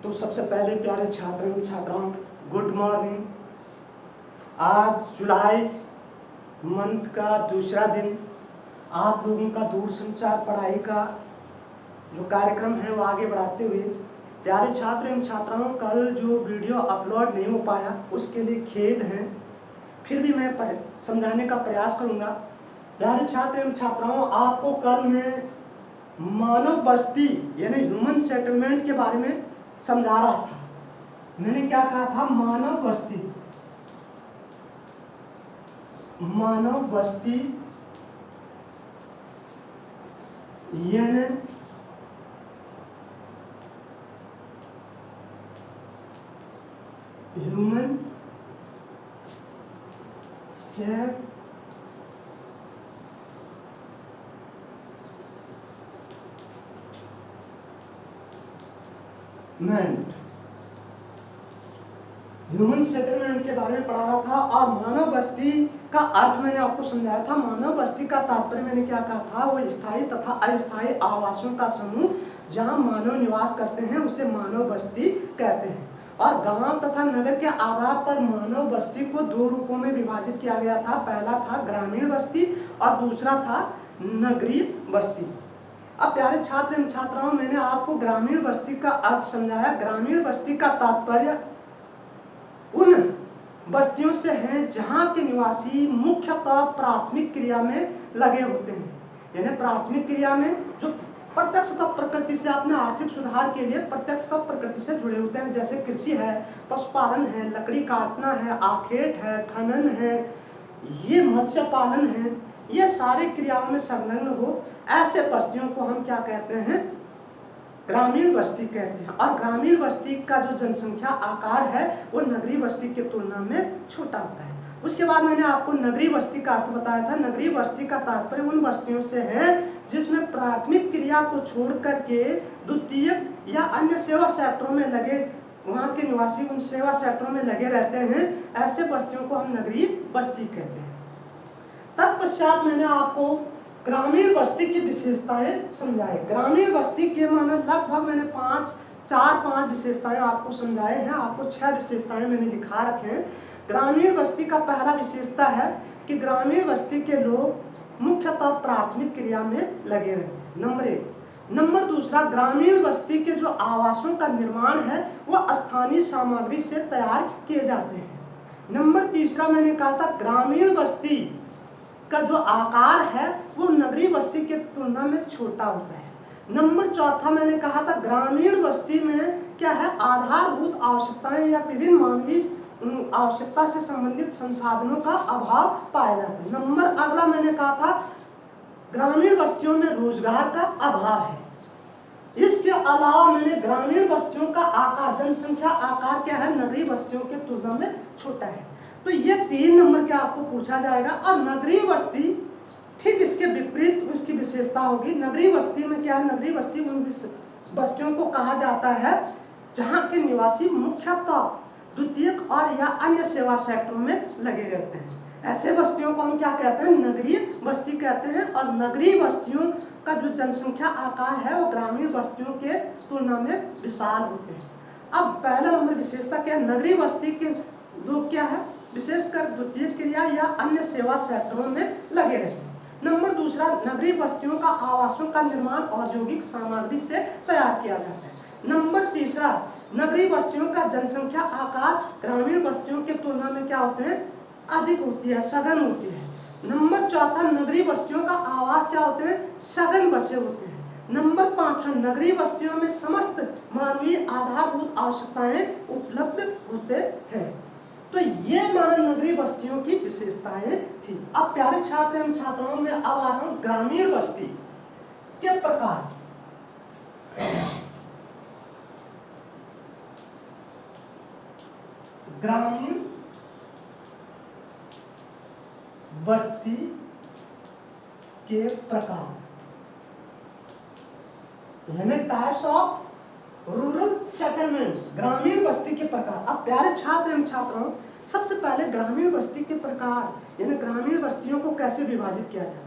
तो सबसे पहले प्यारे छात्र एवं छात्राओं, गुड मॉर्निंग। आज जुलाई मंथ का दूसरा दिन आप लोगों का दूरसंचार पढ़ाई का जो कार्यक्रम है वो आगे बढ़ाते हुए, प्यारे छात्र एवं छात्राओं, कल जो वीडियो अपलोड नहीं हो पाया उसके लिए खेद है, फिर भी मैं समझाने का प्रयास करूंगा। प्यारे छात्र एवं छात्राओं, आपको कल मैं मानव बस्ती यानी ह्यूमन सेटलमेंट के बारे में समझा रहा था। मैंने क्या कहा था? मानव बस्ती यानी ह्यूमन सेटलमेंट ह्यूमन सेटलमेंट के बारे में पढ़ा रहा था। और मानव बस्ती का अर्थ मैंने आपको समझाया था। मानव बस्ती का तात्पर्य मैंने क्या कहा था? वो स्थायी तथा अस्थायी आवासों का समूह जहां मानव निवास करते हैं उसे मानव बस्ती कहते हैं। और गांव तथा नगर के आधार पर मानव बस्ती को दो रूपों में विभाजित किया गया था। पहला था ग्रामीण बस्ती और दूसरा था नगरीय बस्ती। अब प्यारे छात्र एवं छात्राओं, मैंने आपको ग्रामीण बस्ती का अर्थ समझाया। ग्रामीण बस्ती का तात्पर्य उन बस्तियों से हैं जहां के निवासी मुख्यतः प्राथमिक क्रिया में लगे होते हैं। यानी प्राथमिक क्रिया में जो प्रत्यक्षतः प्रकृति से अपने आर्थिक सुधार के लिए प्रत्यक्षतः प्रकृति से जुड़े होते हैं, जैसे कृषि है, पशुपालन है, लकड़ी काटना है, आखेट है, खनन है, ये मत्स्य पालन है, ये सारे क्रियाओं में संलग्न हो, ऐसे बस्तियों को हम क्या कहते हैं? ग्रामीण बस्ती कहते हैं। और ग्रामीण बस्ती का जो जनसंख्या आकार है वो नगरीय बस्ती की तुलना में छोटा होता है। उसके बाद मैंने आपको नगरीय बस्ती का अर्थ बताया था। नगरीय बस्ती का तात्पर्य उन बस्तियों से है जिसमें प्राथमिक क्रिया को छोड़ करके द्वितीयक या अन्य सेवा सेक्टरों में लगे, वहाँ के निवासी उन सेवा सेक्टरों में लगे रहते हैं, ऐसे बस्तियों को हम नगरीय बस्ती कहते हैं। तत्पश्चात मैंने आपको ग्रामीण बस्ती की विशेषताएं समझाए। ग्रामीण बस्ती के माने लगभग मैंने 5 विशेषताएं आपको समझाए हैं। आपको 6 विशेषताएं मैंने लिखा रखे हैं। ग्रामीण बस्ती का पहला विशेषता है कि ग्रामीण बस्ती के लोग मुख्यतः प्राथमिक क्रिया में लगे रहते हैं, नंबर 1। नंबर दूसरा, ग्रामीण बस्ती के जो आवासों का निर्माण है वह स्थानीय सामग्री से तैयार किए जाते हैं। नंबर तीसरा, मैंने कहा था ग्रामीण बस्ती का जो आकार है वो नगरीय बस्ती के तुलना में छोटा होता है। नंबर चौथा, मैंने कहा था ग्रामीण बस्ती में क्या है? आधारभूत आवश्यकताएं या विभिन्न मानवीय आवश्यकता से संबंधित संसाधनों का अभाव पाया जाता है। नंबर अगला मैंने कहा था ग्रामीण बस्तियों में रोजगार का अभाव है। इसके अलावा मैंने ग्रामीण बस्तियों का आकार, जनसंख्या आकार क्या है? नगरीय बस्तियों के तुलना में छोटा है। तो ये 3 नंबर का आपको पूछा जाएगा। और नगरीय बस्ती ठीक इसके विपरीत उसकी विशेषता होगी। नगरीय बस्ती में क्या है? नगरीय बस्ती उन बस्तियों को कहा जाता है जहां के निवासी मुख्यतः द्वितीयक और या अन्य सेवा सेक्टरों में लगे रहते हैं। ऐसे बस्तियों को हम क्या कहते हैं? नगरीय बस्ती कहते हैं। और नगरीय बस्तियों का जो जनसंख्या आकार है वो ग्रामीण बस्तियों के तुलना में विशाल होते हैं। अब पहला नंबर विशेषता क्या है? नगरीय बस्ती के लोग क्या है? विशेषकर द्वितीय क्रिया या अन्य सेवा सेक्टरों में लगे रहते हैं। नंबर दूसरा, नगरीय बस्तियों का आवासों का निर्माण औद्योगिक सामग्री से तैयार किया जाता है। नंबर तीसरा, नगरीय बस्तियों का जनसंख्या आकार ग्रामीण बस्तियों के तुलना में क्या होते हैं? अधिक होती है, सघन होती है। नंबर चौथा, नगरीय बस्तियों का आवास क्या होते हैं? सघन बसे होते हैं। नंबर 5, नगरीय बस्तियों में समस्त मानवीय आधारभूत आवश्यकताएं उपलब्ध होते हैं। तो ये मानव नगरीय बस्तियों की विशेषताएं थी। अब प्यारे छात्र एवं छात्राओं में अब आ रहा हूं ग्रामीण बस्ती के प्रकार। ग्रामीण बस्ती के प्रकार यानी टाइप्स ऑफ रूरल सेटलमेंट्स। ग्रामीण बस्ती के प्रकार। अब प्यारे छात्र एवं छात्राओं, सबसे पहले ग्रामीण बस्ती के प्रकार यानी ग्रामीण बस्तियों को कैसे विभाजित किया जाता है?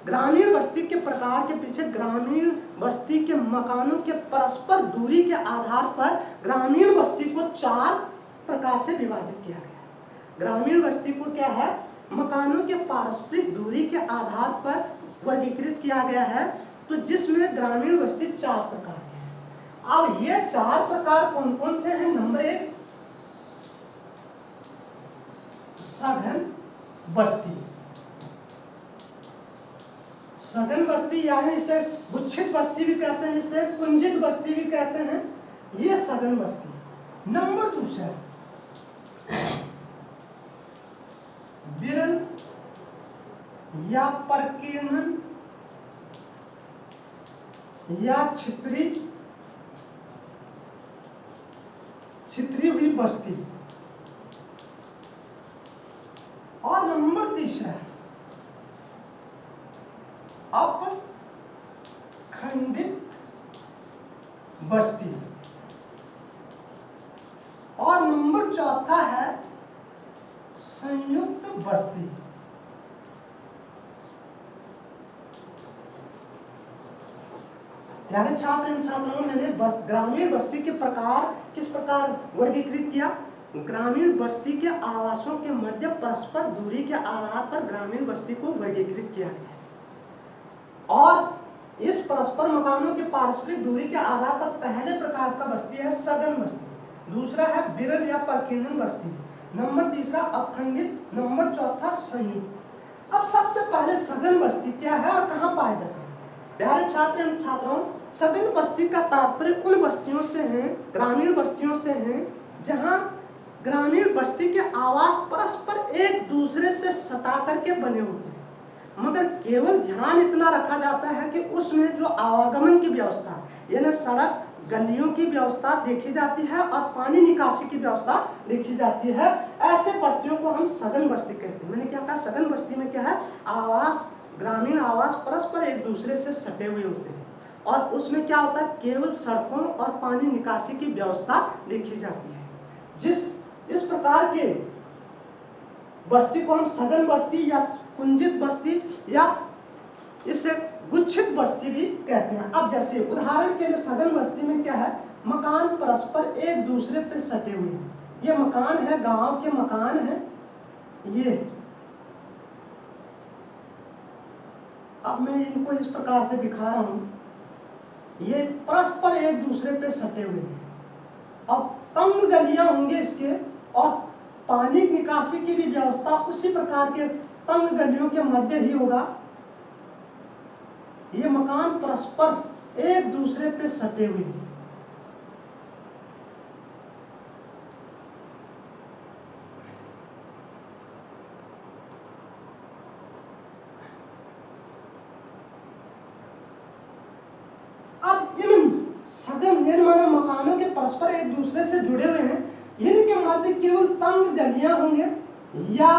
ग्रामीण बस्ती के प्रकार के पीछे ग्रामीण बस्ती के मकानों के परस्पर दूरी के आधार पर ग्रामीण बस्ती को 4 प्रकार से विभाजित किया गया है। ग्रामीण बस्ती को क्या है, मकानों के पारस्परिक दूरी के आधार पर वर्गीकृत किया गया है, तो जिसमें ग्रामीण बस्ती 4 प्रकार के हैं। अब ये 4 प्रकार कौन कौन से हैं? नंबर 1 सघन बस्ती। सघन बस्ती यानी इसे गुच्छित बस्ती भी कहते हैं, इसे कुंजित बस्ती भी कहते हैं, ये सघन बस्ती। नंबर 2 विरल या परकीर्णन या छितरी हुई बस्ती। और नंबर 3 अपखंडित बस्ती। और नंबर 4 है संयुक्त बस्ती। प्यारे छात्र एवं छात्राओं, मैंने ग्रामीण बस्ती के प्रकार किस प्रकार वर्गीकृत किया? ग्रामीण बस्ती के आवासों के मध्य परस्पर दूरी के आधार पर ग्रामीण बस्ती को वर्गीकृत किया गया है। और इस परस्पर मकानों के पारस्परिक दूरी के आधार पर पहले प्रकार का बस्ती है सघन बस्ती, दूसरा है विरल या परकीर्णन बस्ती, नंबर 3 अपखंडित, नंबर 4 संयुक्त। अब सबसे पहले सघन बस्ती क्या है और कहाँ पाए जाते हैं? प्यारे छात्र एवं छात्राओं, सघन बस्ती का तात्पर्य उन बस्तियों से है, ग्रामीण बस्तियों से है, जहाँ ग्रामीण बस्ती के आवास परस्पर एक दूसरे से सटा करके बने होते हैं, मगर केवल ध्यान इतना रखा जाता है कि उसमें जो आवागमन की व्यवस्था यानी सड़क गलियों की व्यवस्था देखी जाती है और पानी निकासी की व्यवस्था देखी जाती है। ऐसे बस्तियों को हम सघन बस्ती कहते हैं। मैंने क्या कहा? सघन बस्ती में क्या है? आवास, ग्रामीण आवास परस्पर एक दूसरे से सटे हुए होते हैं और उसमें क्या होता है? केवल सड़कों और पानी निकासी की व्यवस्था देखी जाती है। इस प्रकार के बस्ती को हम सघन बस्ती या कुंजित बस्ती या इसे गुच्छित बस्ती भी कहते हैं। अब जैसे उदाहरण के लिए सघन बस्ती में क्या है? मकान परस्पर एक दूसरे पे सटे हुए हैं। ये मकान है, गांव के मकान है ये। अब मैं इनको इस प्रकार से दिखा रहा हूं, ये परस्पर एक दूसरे पे सटे हुए हैं। अब तंग गलियां होंगे इसके और पानी निकासी की भी व्यवस्था उसी प्रकार के तंग गलियों के मध्य ही होगा। ये मकान परस्पर एक दूसरे पे सटे हुए हैं। अब इन सघन निर्माण मकानों के परस्पर एक दूसरे से जुड़े हुए हैं, इनके मध्य केवल तंग गलियां होंगे या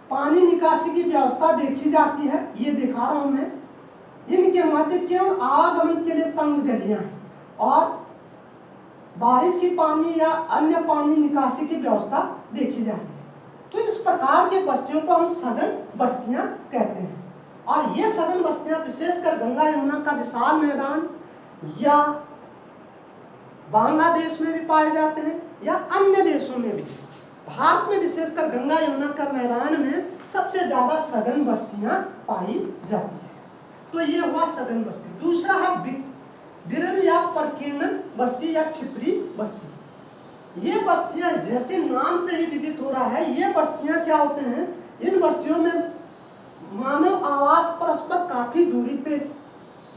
पानी निकासी की व्यवस्था देखी जाती है, ये दिखा रहा हूं मैं। इनके मध्य केवल आवागमन के लिए तंग गलियां हैं और बारिश की पानी या अन्य पानी निकासी की व्यवस्था देखी जाती है। तो इस प्रकार के बस्तियों को हम सघन बस्तियां कहते हैं। और ये सघन बस्तियां विशेषकर गंगा यमुना का विशाल मैदान या बांग्लादेश में भी पाए जाते हैं या अन्य देशों में भी। भारत में विशेषकर गंगा यमुना का मैदान में सबसे ज्यादा सघन बस्तियां पाई जाती है। तो ये हुआ सघन बस्ती। दूसरा है विरल या परकीर्णन बस्ती या छितरी बस्ती। ये बस्तियां जैसे नाम से ही विदित हो रहा है, ये बस्तियां क्या होते हैं? इन बस्तियों में मानव आवास परस्पर काफी दूरी पे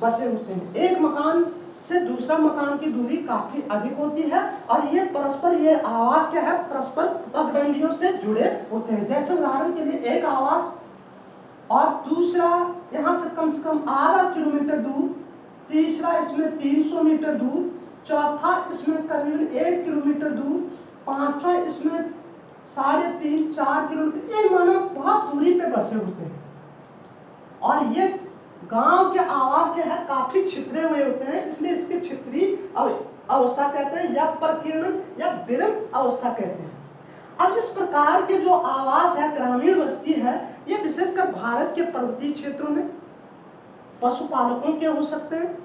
बसे होते हैं। एक मकान से दूसरा मकान की दूरी काफी अधिक होती है और ये परस्पर ये आवास क्या है? परस्पर पगडंडियों से जुड़े होते हैं। जैसे उदाहरण के लिए एक आवास और दूसरा यहाँ से कम आधा किलोमीटर दूर, तीसरा इसमें 300 मीटर दूर, चौथा इसमें करीब 1 किलोमीटर दूर, पांचवा इसमें 3.5-4 किलोमीटर, ये मानो बहुत दूरी पे बसे होते हैं। और ये गांव के आवास के है काफी छितरे हुए होते हैं, इसलिए इसके छितरी अवस्था कहते हैं या परकीर्णन या विरल अवस्था कहते हैं। अब इस प्रकार के जो आवास है, ग्रामीण बस्ती है, ये विशेषकर भारत के पर्वतीय क्षेत्रों में पशुपालकों के हो सकते हैं,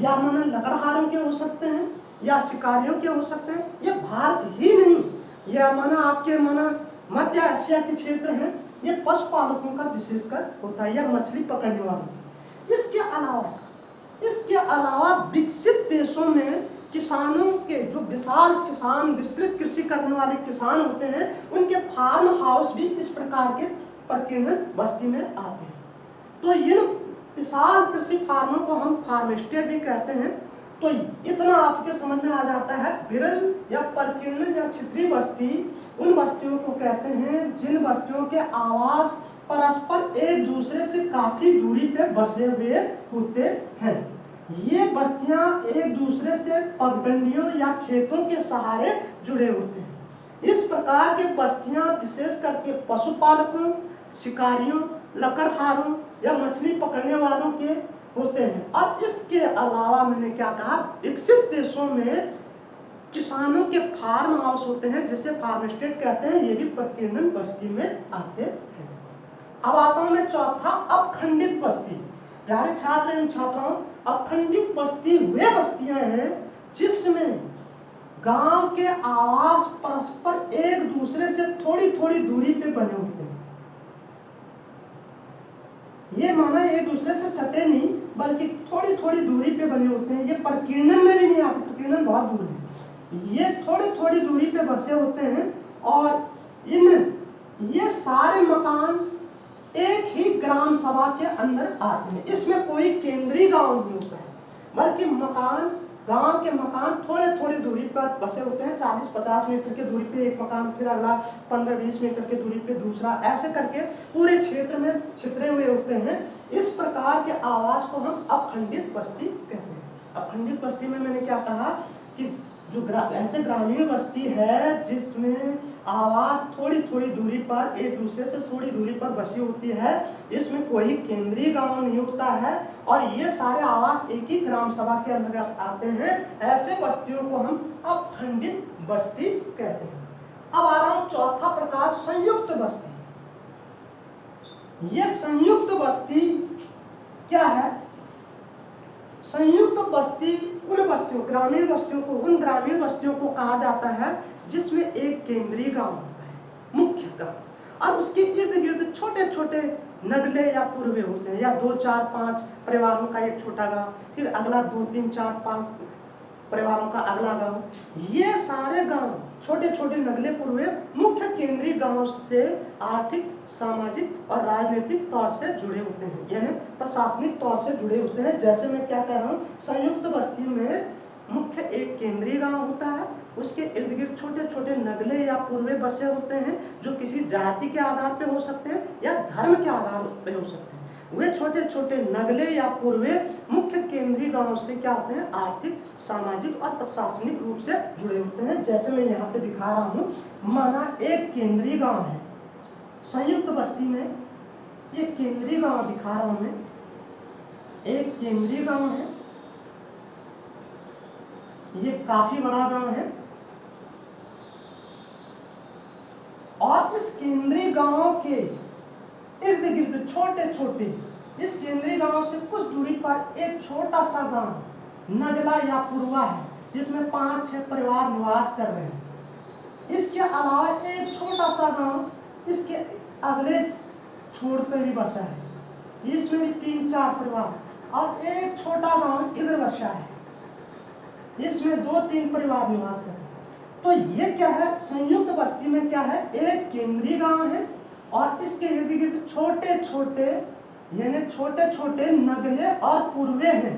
या माना लकड़हारों के हो सकते हैं, या शिकारियों के हो सकते हैं। ये भारत ही नहीं, या माना आपके माना मध्य एशिया के क्षेत्र हैं, ये पशुपालकों का विशेषकर होता है, या मछली पकड़ने वालों। इसके अलावा विकसित देशों में किसानों के जो विशाल किसान, विस्तृत कृषि करने वाले किसान होते हैं, उनके फार्म हाउस भी इस प्रकार के प्रकीर्णन बस्ती में आते हैं। तो ये विशाल कृषि फार्मों को हम फार्म स्टेट भी कहते हैं। तो इतना आपके समझ में आ जाता है, विरल या प्रकीर्णन या छिद्री बस्ती उन बस्तियों को कहते हैं जिन बस्तियों के आवास परस्पर एक दूसरे से काफी दूरी पे बसे हुए होते हैं। ये बस्तियां एक दूसरे से पगडंडियों या खेतों के सहारे जुड़े होते हैं। इस प्रकार की बस्तियां विशेष करके पशुपालकों, शिकारियों, लकड़हारों या मछली पकड़ने वालों के होते हैं। और इसके अलावा मैंने क्या कहा, विकसित देशों में किसानों के फार्म हाउस होते हैं जिसे फार्म स्टेट कहते हैं, ये भी प्रकीर्णन बस्ती में आते हैं। अब आता हूं मैं चौथा, अखंडित बस्ती। प्यारे छात्र एवं छात्राओं, अखंडित बस्ती वे बस्तियां हैं जिसमें गांव के आवास परस्पर एक दूसरे से थोड़ी थोड़ी दूरी पे बने होते हैं। ये माना एक दूसरे से सटे नहीं, बल्कि थोड़ी थोड़ी दूरी पे बने होते हैं। ये प्रकीर्णन में भी नहीं आते, प्रकीर्णन बहुत दूर है। ये थोड़ी थोड़ी दूरी पे बसे होते हैं और ये सारे मकान एक ही ग्राम सभा के अंदर आते हैं। इसमें कोई केंद्रीय गांव नहीं होता है, बल्कि गांव के मकान थोड़े थोड़ी दूरी पर बसे होते हैं। 40-50 मीटर की दूरी पे एक मकान, फिर अगला 15-20 मीटर की दूरी पे दूसरा, ऐसे करके पूरे क्षेत्र में छितरे हुए होते हैं। इस प्रकार के आवास को हम अखंडित बस्ती कहते हैं। अखंडित बस्ती में मैंने क्या कहा कि जो ऐसे ग्रामीण बस्ती है जिसमें आवास थोड़ी थोड़ी दूरी पर, एक दूसरे से थोड़ी दूरी पर बसी होती है, इसमें कोई केंद्रीय गांव नहीं होता है और ये सारे आवास एक ही ग्राम सभा के अंदर आते हैं। ऐसे बस्तियों को हम अखंडित बस्ती कहते हैं। अब आ रहा हूं चौथा प्रकार, संयुक्त बस्ती। ये संयुक्त बस्ती क्या है? संयुक्त बस्ती उन बस्तियों, ग्रामीण बस्तियों को, उन ग्रामीण बस्तियों को कहा जाता है जिसमें एक केंद्रीय गांव होता है, मुख्य गांव, और उसके इर्द गिर्द छोटे छोटे नगले या पूर्वे होते हैं, या 2-4-5 परिवारों का एक छोटा गांव, फिर अगला 2-3-4-5 परिवारों का अगला गांव। ये सारे गांव छोटे छोटे नगले पूर्वे मुख्य केंद्रीय गांव से आर्थिक, सामाजिक और राजनीतिक तौर से जुड़े होते हैं, यानी प्रशासनिक तौर से जुड़े होते हैं। जैसे मैं क्या कह रहा हूँ, संयुक्त बस्ती में मुख्य एक केंद्रीय गांव होता है, उसके इर्द गिर्द छोटे छोटे नगले या पूर्वे बसे होते हैं जो किसी जाति के आधार पे हो सकते हैं या धर्म के आधार पे हो सकते हैं। वे छोटे छोटे नगले या पूर्वे मुख्य केंद्रीय गांव से क्या होते हैं, आर्थिक, सामाजिक और प्रशासनिक रूप से जुड़े होते हैं। जैसे मैं यहाँ पे दिखा रहा हूँ, माना एक केंद्रीय गांव है संयुक्त बस्ती में, ये केंद्रीय गांव दिखा रहा हूं मैं, एक केंद्रीय गांव है, ये काफी बड़ा गांव है, और इस केंद्रीय गांव के इर्द गिर्द छोटे छोटे, इस केंद्रीय गांव से कुछ दूरी पर एक छोटा सा गांव नगला या पूर्वा है जिसमें 5-6 परिवार निवास कर रहे हैं। इसके अलावा एक छोटा सा गांव इसके अगले छोर पे भी बसा है, इसमें भी 3-4 परिवार, और एक छोटा गांव इधर बसा है, इसमें 2-3 परिवार निवास करते हैं। तो ये क्या है, संयुक्त बस्ती में क्या है, एक केंद्रीय गांव है और इसके इर्द गिर्द छोटे छोटे, यानी छोटे छोटे नगले और पूर्वे हैं।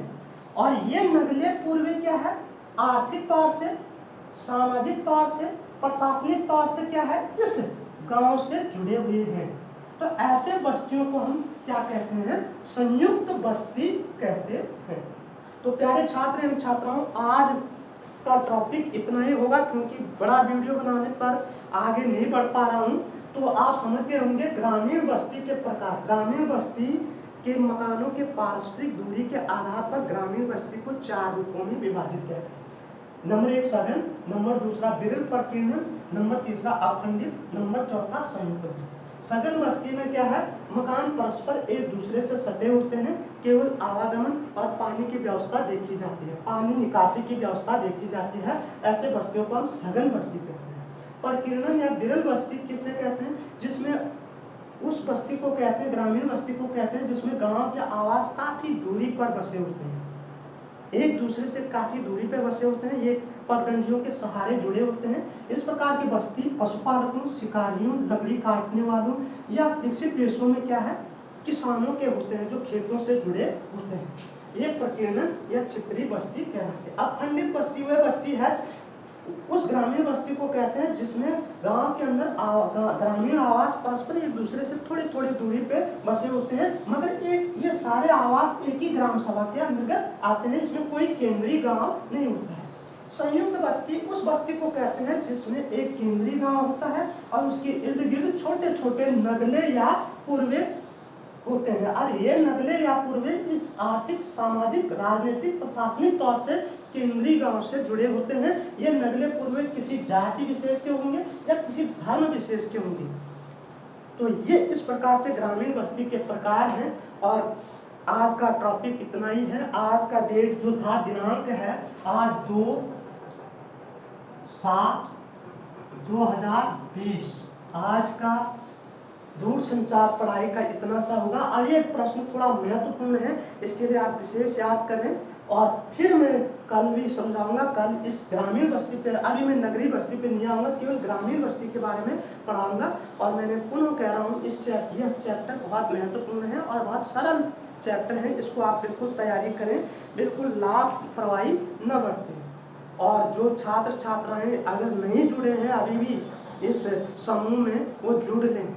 और ये नगले पूर्वे क्या है, आर्थिक तौर से, सामाजिक तौर से, प्रशासनिक तौर से क्या है, इस गांव से जुड़े हुए हैं। तो ऐसे बस्तियों को हम क्या कहते हैं, संयुक्त बस्ती कहते हैं। तो प्यारे छात्र एवं छात्राओं, आज का टॉपिक इतना ही होगा क्योंकि बड़ा वीडियो बनाने पर आगे नहीं बढ़ पा रहा हूँ। तो आप समझ गए होंगे ग्रामीण बस्ती के प्रकार। ग्रामीण बस्ती के मकानों के पारस्परिक दूरी के आधार पर ग्रामीण बस्ती को 4 रूपों में विभाजित किया गया। नंबर 1 सघन, नंबर 2 विरल प्रकीर्णन, नंबर 3 अखंडित, नंबर 4 संयुक्त बस्ती। सघन बस्ती में क्या है, मकान परस्पर एक दूसरे से सटे होते हैं, केवल आवागमन और पानी की व्यवस्था देखी जाती है, पानी निकासी की व्यवस्था देखी जाती है। ऐसे बस्तियों को हम सघन बस्ती कहते हैं। परकीर्णन या विरल बस्ती किससे कहते हैं, जिसमें उस बस्ती को कहते हैं, ग्रामीण बस्ती को कहते हैं जिसमें गांव के आवास काफी दूरी पर बसे होते हैं, एक दूसरे से काफी दूरी पर बसे होते हैं, ये पगडंडियों के सहारे जुड़े होते हैं। इस प्रकार की बस्ती पशुपालकों, शिकारियों, लकड़ी काटने वालों या विकसित देशों में क्या है, किसानों के होते हैं, जो खेतों से जुड़े होते हैं। ये प्रकीर्णन या क्षेत्रीय बस्ती कहलाती है। अब खंडित बस्ती वह बस्ती है, उस ग्रामीण बस्ती को कहते हैं जिसमें गांव के अंदर ग्रामीण आवास परस्पर एक दूसरे से थोड़ी थोड़ी दूरी पे बसे होते हैं, मगर एक ये सारे आवास एक ही ग्राम सभा के अंतर्गत आते हैं, इसमें कोई केंद्रीय गांव नहीं होता है। संयुक्त बस्ती उस बस्ती को कहते हैं जिसमें एक केंद्रीय गांव होता है और उसके इर्द गिर्द छोटे छोटे नगले या पूर्वे होते हैं, और ये नगले या पूर्वे इस आर्थिक, सामाजिक, राजनीतिक, प्रशासनिक तौर से केंद्रीय गांव से जुड़े होते हैं। ये नगले पूर्वे किसी जाति विशेष के होंगे या किसी धर्म विशेष के होंगे। तो ये इस प्रकार से ग्रामीण बस्ती के प्रकार हैं। और आज का टॉपिक इतना ही है। आज का डेट जो था, दिनांक है आज 2/7/2020। आज का दूरसंचार पढ़ाई का इतना सा होगा। और ये प्रश्न थोड़ा महत्वपूर्ण है, इसके लिए आप विशेष याद करें। और फिर मैं कल भी समझाऊंगा, कल इस ग्रामीण बस्ती पे, अभी मैं नगरीय बस्ती पे नहीं आऊँगा, केवल ग्रामीण बस्ती के बारे में पढ़ाऊंगा। और मैंने पुनः कह रहा हूँ, यह चैप्टर बहुत महत्वपूर्ण है और बहुत सरल चैप्टर है, इसको आप बिल्कुल तैयारी करें, बिल्कुल लापरवाही न बरतें। और जो छात्र छात्राएँ अगर नहीं जुड़े हैं अभी भी इस समूह में, वो जुड़ लें।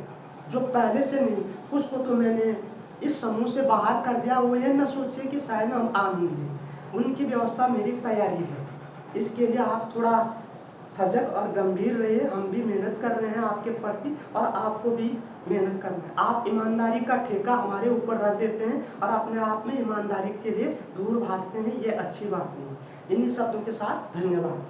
जो पहले से नहीं, कुछ को तो मैंने इस समूह से बाहर कर दिया, वो ये न सोचे कि शायद हम आनंद लें, उनकी व्यवस्था मेरी तैयारी है। इसके लिए आप थोड़ा सजग और गंभीर रहिए। हम भी मेहनत कर रहे हैं आपके प्रति और आपको भी मेहनत करना है। आप ईमानदारी का ठेका हमारे ऊपर रख देते हैं और अपने आप में ईमानदारी के लिए दूर भागते हैं, ये अच्छी बात नहीं। इन्हीं शब्दों के साथ धन्यवाद।